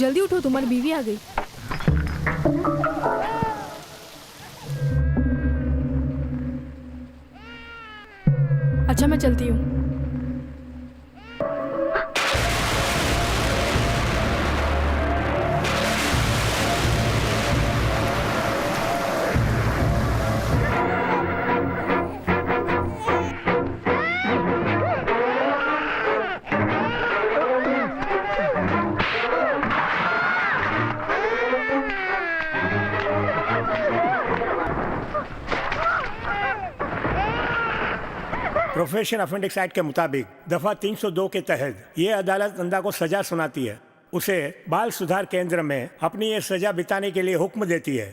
जल्दी उठो, तुम्हारी बीवी आ गई। अच्छा मैं चलती हूँ। प्रोफेशन अफेंडिक्स एक्ट के मुताबिक दफा 302 के तहत ये अदालत नंदा को सजा सुनाती है, उसे बाल सुधार केंद्र में अपनी ये सजा बिताने के लिए हुक्म देती है।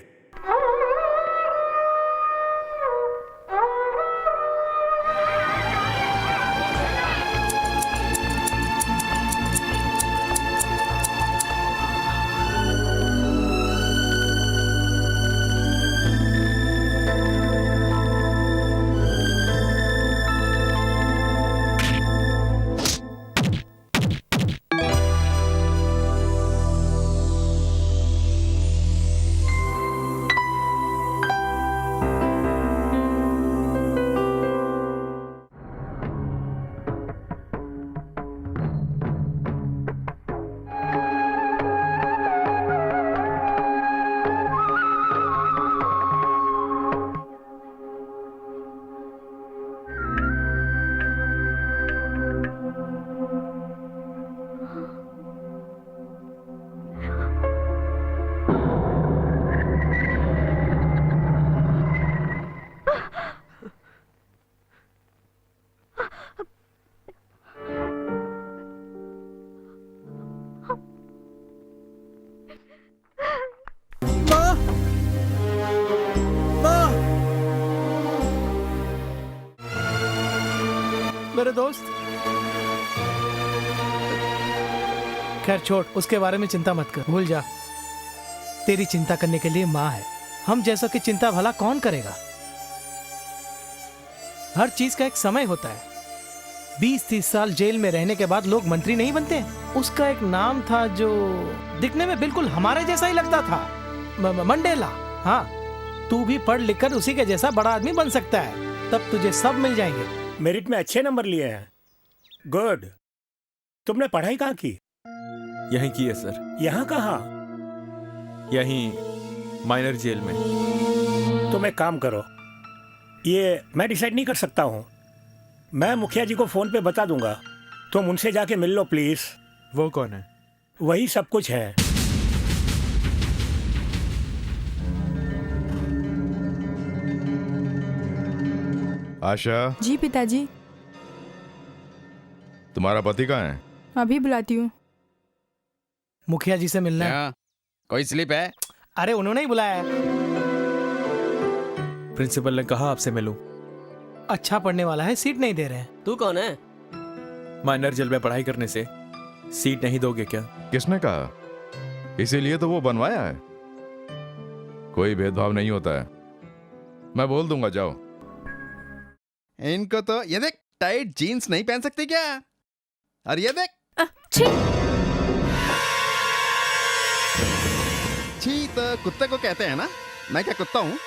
मेरे दोस्त, खैर छोड़, उसके बारे में चिंता मत कर, भूल जा। तेरी चिंता करने के लिए माँ है। हम जैसों की चिंता भला कौन करेगा। हर चीज का एक समय होता है। 20-30 साल जेल में रहने के बाद लोग मंत्री नहीं बनते। उसका एक नाम था जो दिखने में बिल्कुल हमारे जैसा ही लगता था, मंडेला। हाँ, तू भी पढ़ लिख कर उसी के जैसा बड़ा आदमी बन सकता है, तब तुझे सब मिल जाएंगे। मेरिट में अच्छे नंबर लिए हैं। गुड। तुमने पढ़ाई कहाँ की? यहीं की है सर। यहाँ कहाँ? यहीं माइनर जेल में। तुम एक काम करो, ये मैं डिसाइड नहीं कर सकता हूँ। मैं मुखिया जी को फोन पे बता दूंगा, तुम उनसे जाके मिल लो प्लीज। वो कौन है? वही सब कुछ है। आशा जी पिताजी। तुम्हारा पति कहाँ है? अभी बुलाती हूँ। मुखिया जी से मिलना है। क्या? कोई स्लिप है? अरे उन्होंने ही बुलाया है। प्रिंसिपल ने कहा आपसे मिलूं। अच्छा पढ़ने वाला है, सीट नहीं दे रहे हैं। तू कौन है? माइनर जेल में पढ़ाई करने से सीट नहीं दोगे क्या? किसने कहा? इसीलिए तो वो बनवाया है। कोई भेदभाव नहीं होता है। मैं बोल दूंगा, जाओ। इनको तो ये देख, टाइट जीन्स नहीं पहन सकती क्या? और ये देख, छी तो कुत्ते को कहते हैं ना। मैं क्या कुत्ता हूँ?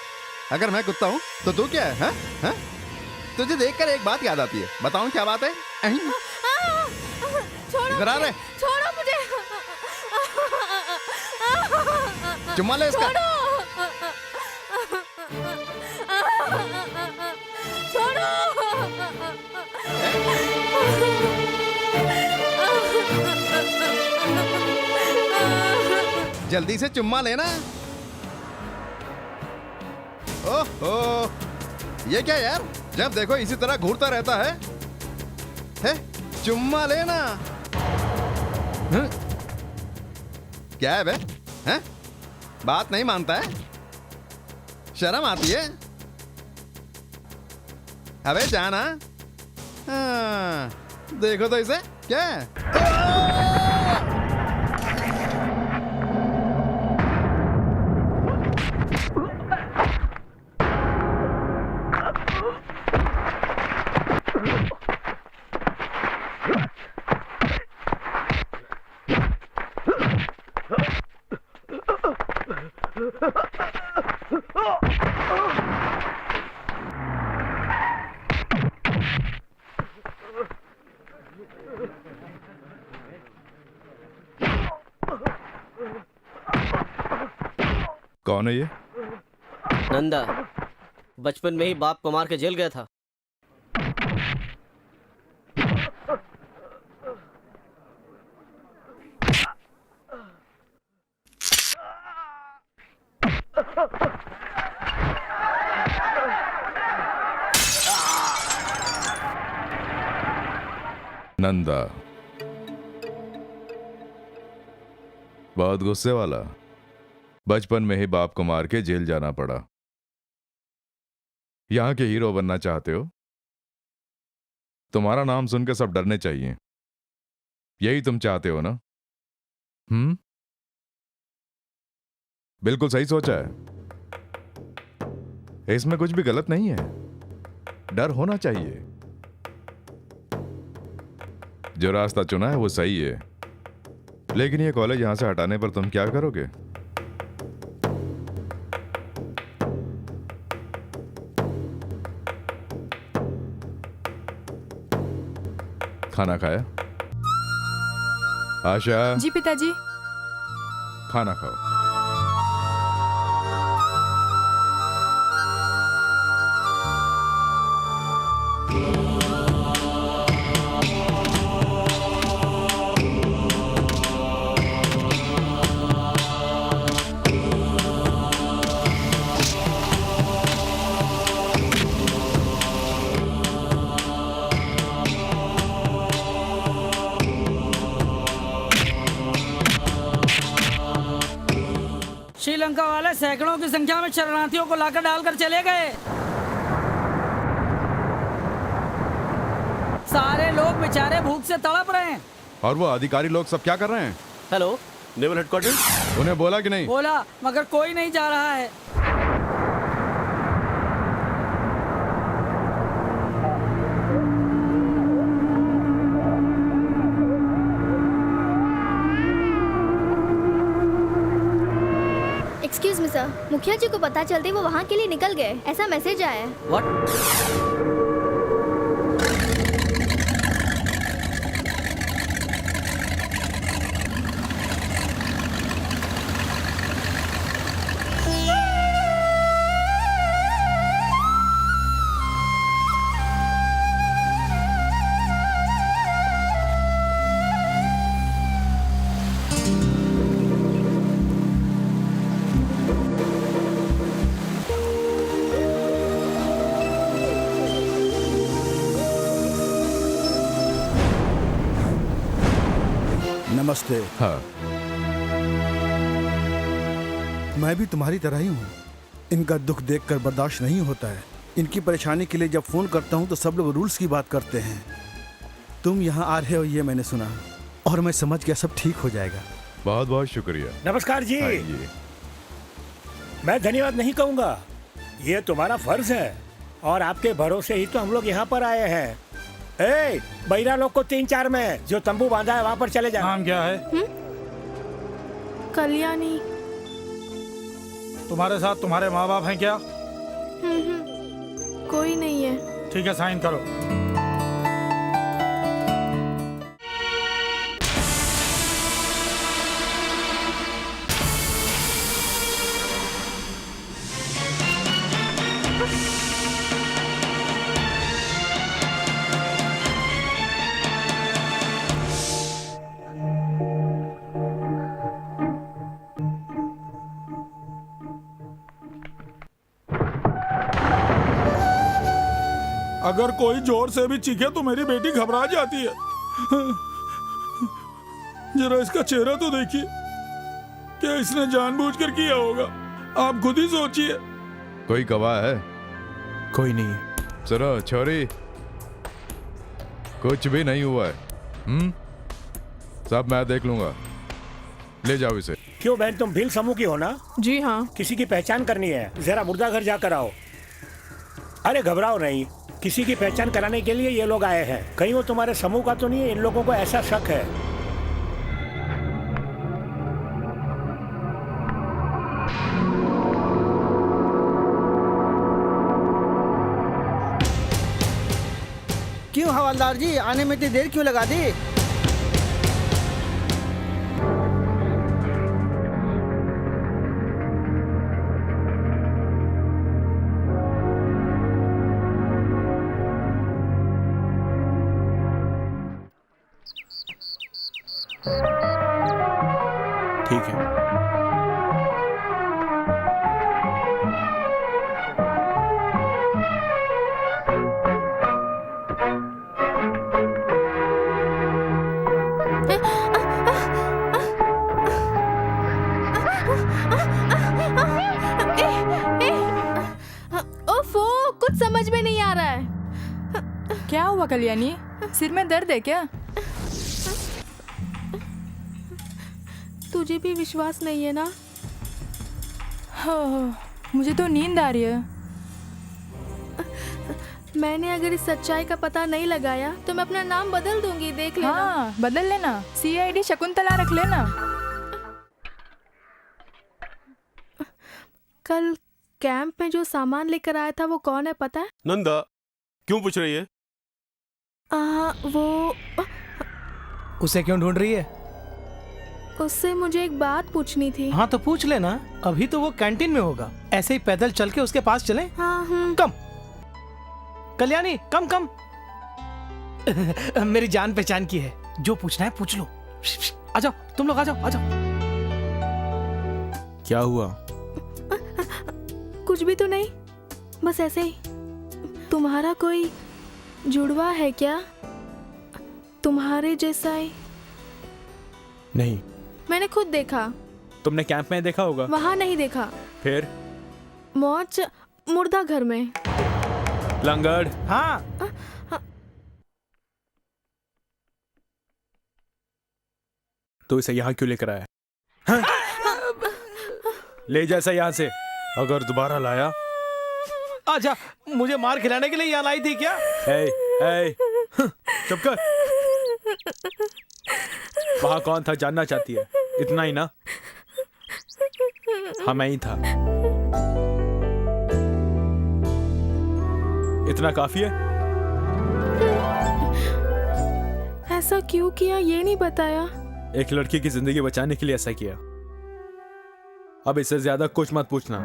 अगर मैं कुत्ता हूँ तो तू क्या है? हा? तुझे देखकर एक बात याद आती है। बताऊं क्या बात है? इधर आ रे। छोड़ो मुझे। चुम्मा ले इसका। जल्दी से चुम्मा लेना। ओहो, ये क्या यार, जब देखो इसी तरह घूरता रहता है? चुम्मा लेना। क्या है बे? हैं? बात नहीं मानता है? शर्म आती है? अबे जाना। हाँ, देखो तो इसे। क्या कौन है ये? नंदा बचपन में ही बाप को मार के जेल गया था। नंदा बहुत गुस्से वाला। बचपन में ही बाप को मार के जेल जाना पड़ा। यहां के हीरो बनना चाहते हो? तुम्हारा नाम सुनकर सब डरने चाहिए। यही तुम चाहते हो ना? बिल्कुल सही सोचा है। इसमें कुछ भी गलत नहीं है। डर होना चाहिए। जो रास्ता चुना है वो सही है, लेकिन ये कॉलेज यहां से हटाने पर तुम क्या करोगे? खाना खाया? आशा, जी पिताजी। खाना खाओ। श्रीलंका वाले सैकड़ों की संख्या में शरणार्थियों को लाकर डालकर चले गए। सारे लोग बेचारे भूख से तड़प रहे हैं। और वो अधिकारी लोग सब क्या कर रहे हैं? Hello, naval headquarter. उन्हें बोला कि नहीं? बोला, मगर कोई नहीं जा रहा है। एक्सक्यूज मी सर, मुखिया जी को पता चलते वो वहाँ के लिए निकल गए, ऐसा मैसेज आया है। व्हाट? नमस्ते। हाँ, मैं भी तुम्हारी तरह ही हूँ। इनका दुख देखकर बर्दाश्त नहीं होता है। इनकी परेशानी के लिए जब फोन करता हूँ तो सब लोग रूल्स की बात करते हैं। तुम यहाँ आ रहे हो ये मैंने सुना, और मैं समझ गया सब ठीक हो जाएगा। बहुत बहुत शुक्रिया। नमस्कार जी। आइए। मैं धन्यवाद नहीं कहूँगा, ये तुम्हारा फर्ज है, और आपके भरोसे ही तो हम लोग यहाँ पर आए हैं। ए, बहिरा लोग को 3-4 में जो तंबू बांधा है वहाँ पर चले जाना। नाम क्या है? कल्याणी। तुम्हारे साथ तुम्हारे माँ बाप हैं क्या? कोई नहीं है। ठीक है, साइन करो। अगर कोई जोर से भी चीखे तो मेरी बेटी घबरा जाती है। जरा इसका चेहरा तो देखिए, क्या इसने जानबूझकर किया होगा? आप खुद ही सोचिए। कोई गवाह है? कोई नहीं है। सुनो छोरी, कुछ भी नहीं हुआ है। सब मैं देख लूंगा। ले जाओ इसे। क्यों बहन, तुम भील समूह की हो ना? जी हाँ। किसी की पहचान करनी है, जरा मुर्दा घर जाकर आओ। अरे घबराओ नहीं, किसी की पहचान कराने के लिए ये लोग आए हैं। कहीं वो तुम्हारे समूह का तो नहीं है? इन लोगों को ऐसा शक है। क्यों हवा हवलदार जी, आने में इतनी देर क्यों लगा दी? ठीक है। ओफो, कुछ समझ में नहीं आ रहा है। क्या हुआ कल्याणी? सिर में दर्द है क्या? तुझे भी विश्वास नहीं है ना? हो, मुझे तो नींद आ रही है। मैंने अगर इस सच्चाई का पता नहीं लगाया तो मैं अपना नाम बदल दूंगी, देख लेना। हाँ, बदल लेना। CID शकुंतला रख लेना। कल कैंप में जो सामान लेकर आया था वो कौन है पता है? नंदा, क्यों पूछ रही है? वो उसे क्यों ढूंढ रही है? उससे मुझे एक बात पूछनी थी। हाँ तो पूछ लेना, अभी तो वो कैंटीन में होगा। ऐसे ही पैदल चल के उसके पास चले। हाँ। कम कल्याणी, कम कम। मेरी जान पहचान की है, जो पूछना है पूछ लो। आ जाओ तुम लोग, आ जाओ आ जाओ। क्या हुआ? कुछ भी तो नहीं, बस ऐसे ही। तुम्हारा कोई जुड़वा है क्या? तुम्हारे जैसा ही। नहीं। मैंने खुद देखा। तुमने कैंप में देखा होगा। वहाँ नहीं देखा। फिर? मौज मुर्दा घर में। लंगड़। हाँ। तो इसे यहाँ क्यों लेकर आया? हाँ? ले जा इसे यहाँ से। अगर दोबारा लाया। आजा, मुझे मार खिलाने के लिए यहाँ लाई थी क्या? ए, चुप कर। वहाँ कौन था जानना चाहती है? इतना ही ना? हाँ मैं ही था। इतना काफी है? ऐसा क्यों किया ये नहीं बताया। एक लड़की की जिंदगी बचाने के लिए ऐसा किया। अब इससे ज्यादा कुछ मत पूछना।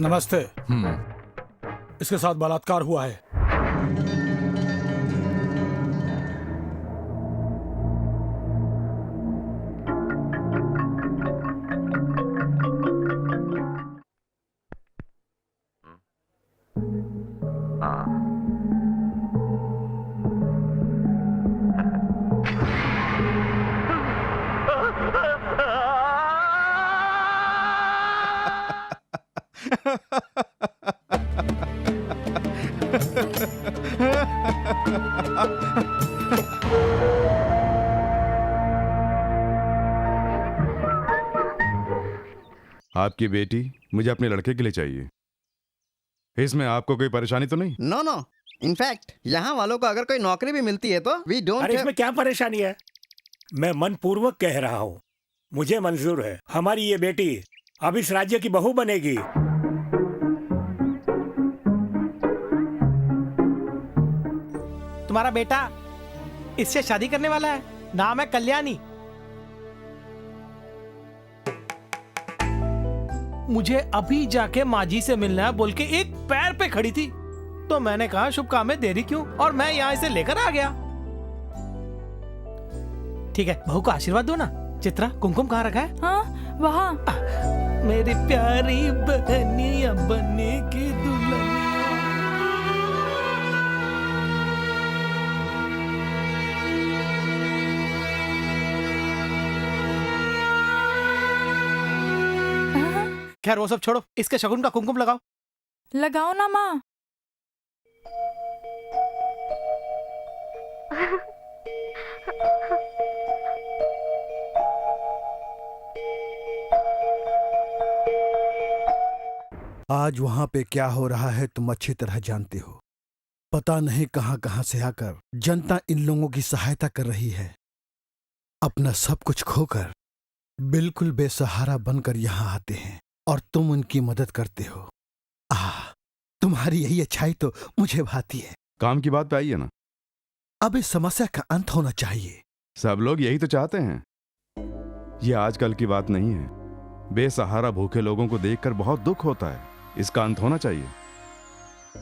नमस्ते। इसके साथ बलात्कार हुआ है। आपकी बेटी मुझे अपने लड़के के लिए चाहिए। इसमें आपको कोई परेशानी तो नहीं? नो नो, इनफैक्ट यहाँ वालों को अगर कोई नौकरी भी मिलती है तो वी डोंट। अरे इसमें क्या परेशानी है? मैं मनपूर्वक कह रहा हूँ, मुझे मंजूर है। हमारी ये बेटी अब इस राज्य की बहू बनेगी। तुम्हारा बेटा इससे शादी करने वाला है। नाम है कल्याणी। मुझे अभी जाके माजी से मिलना है बोल के एक पैर पे खड़ी थी, तो मैंने कहा शुभ काम में देरी क्यों, और मैं यहाँ इसे लेकर आ गया। ठीक है, बहू को आशीर्वाद दो ना। चित्रा, कुमकुम कहाँ रखा है? हाँ, वहाँ। मेरी प्यारी बहनिया बने की दुल्हनिया। खैर वो सब छोड़ो, इसके शगुन का कुमकुम लगाओ। लगाओ ना माँ। आज वहां पे क्या हो रहा है तुम अच्छी तरह जानते हो। पता नहीं कहां कहां से आकर जनता इन लोगों की सहायता कर रही है। अपना सब कुछ खोकर बिल्कुल बेसहारा बनकर यहां आते हैं और तुम उनकी मदद करते हो। तुम्हारी यही अच्छाई तो मुझे भाती है। काम की बात पे आई है ना। अब इस समस्या का अंत होना चाहिए। सब लोग यही तो चाहते हैं। ये आजकल की बात नहीं है। बेसहारा भूखे लोगों को देखकर बहुत दुख होता है। इसका अंत होना चाहिए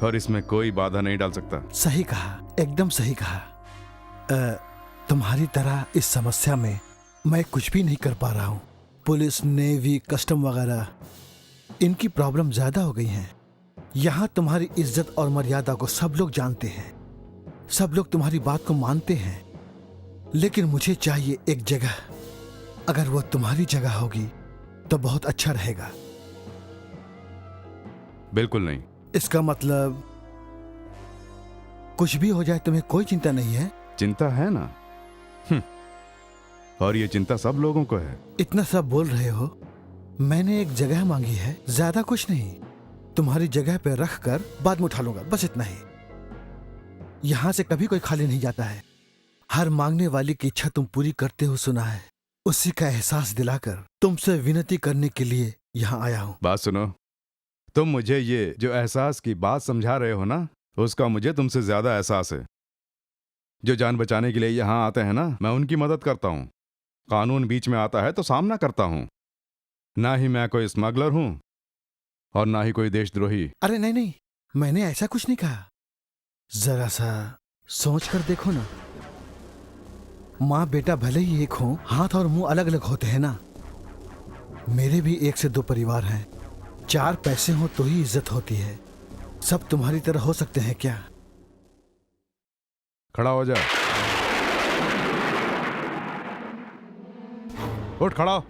और इसमें कोई बाधा नहीं डाल सकता। सही कहा, एकदम सही कहा। तुम्हारी तरह इस समस्या में मैं कुछ भी नहीं कर पा रहा हूँ। पुलिस, नेवी, कस्टम वगैरह इनकी प्रॉब्लम ज्यादा हो गई है। यहाँ तुम्हारी इज्जत और मर्यादा को सब लोग जानते हैं, सब लोग तुम्हारी बात को मानते हैं। लेकिन मुझे चाहिए एक जगह। अगर वो तुम्हारी जगह होगी तो बहुत अच्छा रहेगा। बिल्कुल नहीं। इसका मतलब कुछ भी हो जाए तुम्हें कोई चिंता नहीं है? चिंता है ना। और ये चिंता सब लोगों को है। इतना सब बोल रहे हो। मैंने एक जगह मांगी है, ज्यादा कुछ नहीं। तुम्हारी जगह पे रख कर बाद में उठा लूंगा, बस इतना ही। यहां से कभी कोई खाली नहीं जाता है। हर मांगने वाली की इच्छा तुम पूरी करते हो सुना है। उसी का एहसास दिलाकर तुमसे विनती करने के लिए यहाँ आया हूँ। बात सुनो, तुम मुझे ये जो एहसास की बात समझा रहे हो ना, उसका मुझे तुमसे ज्यादा एहसास है। जो जान बचाने के लिए यहाँ आते हैं ना, मैं उनकी मदद करता हूँ। कानून बीच में आता है तो सामना करता हूँ। ना ही मैं कोई स्मगलर हूँ और ना ही कोई देशद्रोही। अरे नहीं नहीं, मैंने ऐसा कुछ नहीं कहा। जरा सा सोच कर देखो ना। माँ बेटा भले ही एक हो, हाथ और मुंह अलग अलग होते हैं ना। मेरे भी 1 से 2 परिवार हैं। 4 पैसे हो तो ही इज्जत होती है। सब तुम्हारी तरह हो सकते हैं क्या? खड़ा हो जा। उठ खड़ा हो।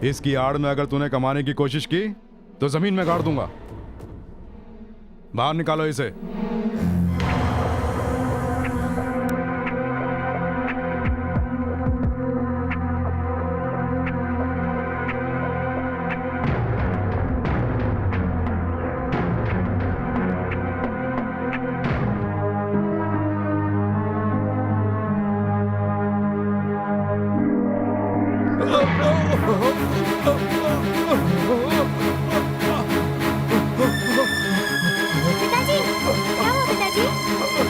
इसकी आड़ में अगर तूने कमाने की कोशिश की तो जमीन में गाड़ दूंगा। बाहर निकालो इसे। पिताजी, क्या हुआ पिताजी?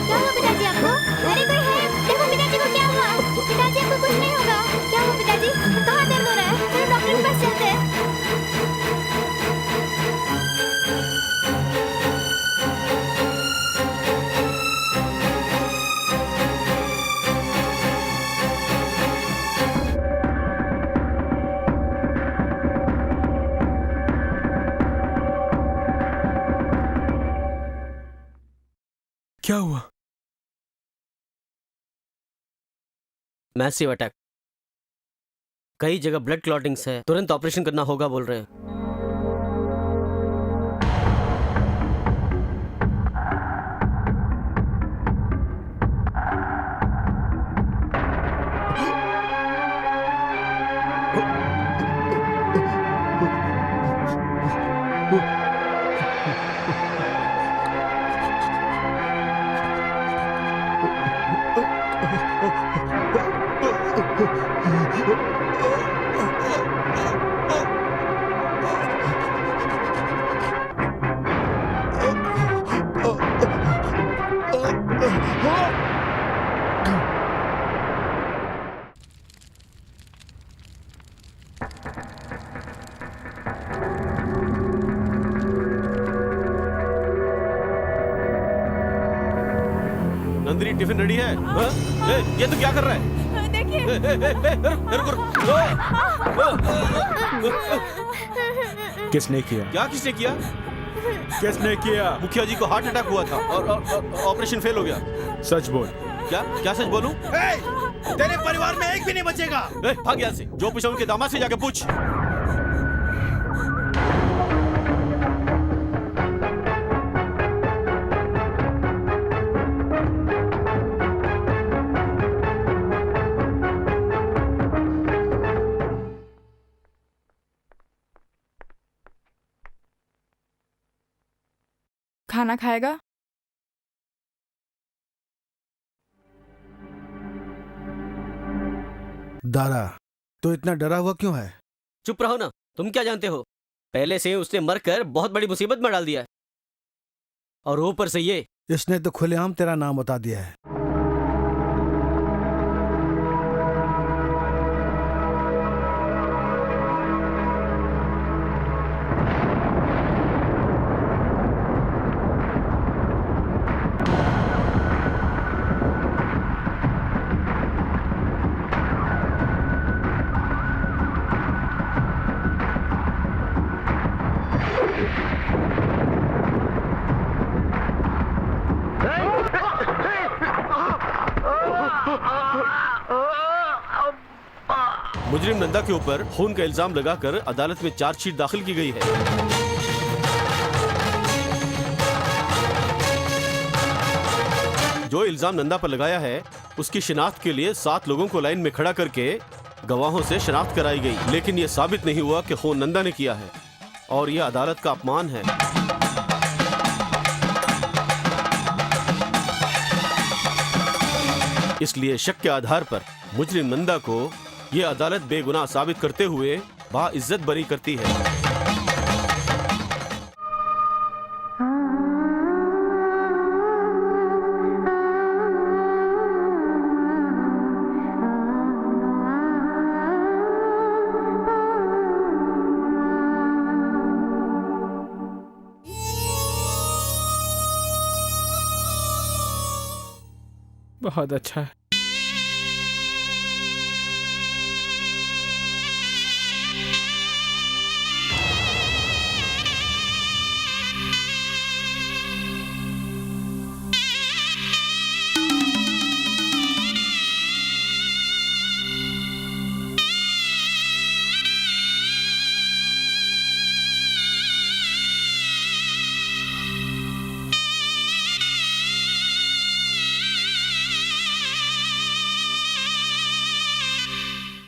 क्या हुआ पिताजी आपको? अरे कोई है? देखो पिताजी को क्या हुआ? पिताजी आपको कुछ नहीं होगा। क्या हुआ पिताजी? कहाँ दर्द हो रहा है? चलो डॉक्टर के पास चलते हैं। क्या हुआ? Massive attack. कई जगह ब्लड क्लॉटिंग्स है। तुरंत ऑपरेशन करना होगा बोल रहे हैं। नंदिनी टिफिन रेडी है? हाँ? ये तो क्या कर रहा है? देखिए। किसने किया? क्या किसने किया? किसने किया? मुखिया जी को हार्ट अटैक हुआ था और ऑपरेशन फेल हो गया। सच बोल। क्या क्या सच बोलूं? तेरे परिवार में एक भी नहीं बचेगा। भाग यहाँ से। जो पूछा उनके दामाद से जाके पूछ। खाना खाएगा? दारा, तो इतना डरा हुआ क्यों है? चुप रहो ना, तुम क्या जानते हो? पहले से ही उसने मरकर बहुत बड़ी मुसीबत में डाल दिया है, और ऊपर से ये। इसने तो खुलेआम तेरा नाम बता दिया है। मुजरिम नंदा के ऊपर खून का इल्जाम लगाकर अदालत में चार्जशीट दाखिल की गई है। जो इल्जाम नंदा पर लगाया है उसकी शिनाख्त के लिए 7 लोगों को लाइन में खड़ा करके गवाहों से शिनाख्त कराई गई, लेकिन यह साबित नहीं हुआ कि खून नंदा ने किया है, और यह अदालत का अपमान है। इसलिए शक के आधार पर मुजरिम नंदा को यह अदालत बेगुनाह साबित करते हुए बाइज्जत बरी करती है। बहुत अच्छा है।